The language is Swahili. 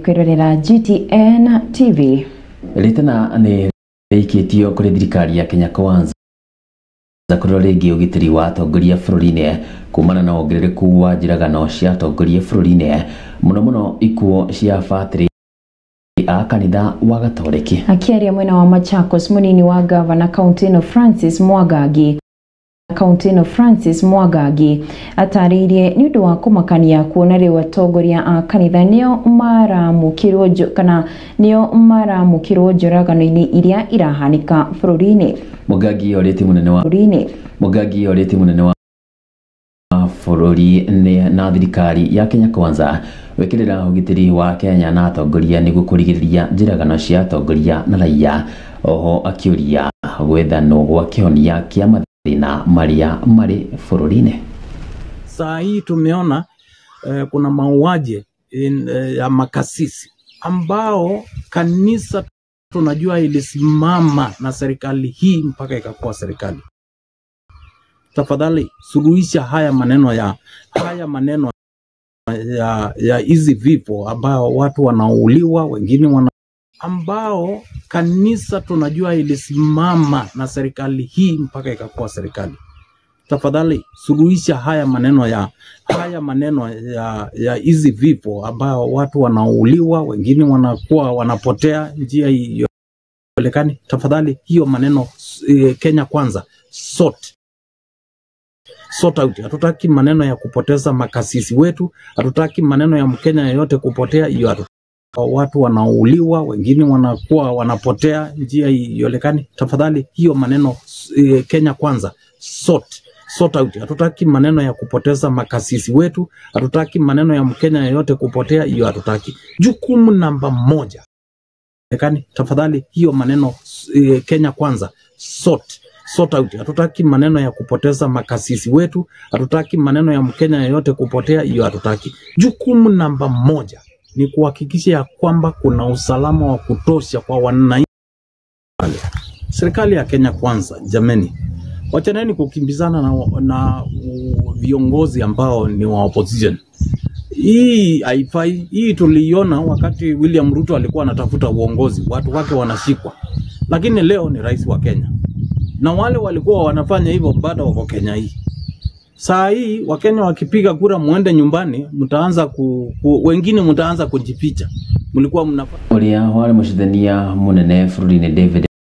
kwirorera GTN TV. Ritana ni reikitio kuri thirikari ya Kenya Kwanza kurora ringi ugitiri wa atongoria bururi-ini kumana na ongerereku wa njiragano cia atongoria bururi-ini muno ikuo cia batiri a kanitha wa Gatoreki. Akiaria mwena wa Machakos, munini wa gavana Countino Francis Mwangangi ataririe ni undu wa kumakania kuona riu atongoria a kanitha nio maramukirwo njoragano-ini iria irahanika bururi-ini. Mwangangi oreti munene wa bururi na thirikari ya Kenya Kwanza wekirira ugitiri wa Kenya na atongoria niguo kurigiriria njiragano cia atongoria na raia. Oho akiuria gwethano gwa kionia kia mathina maria mari bururi-ini. Saa hii tumeona kuna mauaji ya makasisi ambao kanisa tunajua ilisimama na serikali hii mpaka ikakuwa serikali. Tafadhali suluhisha haya maneno ya hizi vifo ambao watu wanauliwa, wengine ambao kanisa tunajua ilisimama na serikali hii mpaka ikakuwa serikali. Tafadhali suluhisha haya maneno ya hizi vifo ambao watu wanauliwa, wengine wanapotea njia iolekani. Tafadhali hiyo maneno Kenya Kwanza sort out. Hatutaki maneno ya kupoteza makasisi wetu, hatutaki maneno ya Mkenya yote kupotea. Hiyo watu wanauliwa, wengine wanapotea njia iolekani. Tafadhali hiyo maneno Kenya Kwanza sort out. Hatutaki maneno ya kupoteza makasisi wetu, hatutaki maneno ya Mkenya yote kupotea. Hiyo hatutaki. Jukumu namba 1. Tafadhali hiyo maneno Kenya Kwanza sort out. Hatutaki maneno ya kupoteza makasisi wetu, hatutaki maneno ya Mkenya yote kupotea. Hiyo hatutaki. Jukumu namba 1 ni kuhakikisha ya kwamba kuna usalama wa kutosha kwa wananchi. Serikali ya Kenya Kwanza, jameni, wachaneni kukimbizana na viongozi ambao ni wa opposition. Hii haifai. Hii tuliona wakati William Ruto alikuwa anatafuta uongozi, watu wake wanashikwa. Lakini leo ni rais wa Kenya. Na wale walikuwa wanafanya hivyo bado wako Kenya hii. Saa hii Wakenya wakipiga kura muende nyumbani, mtaanza wengine mtaanza kujificha. Mlikuwa mnafanya wale mshidania munene bururi-ini David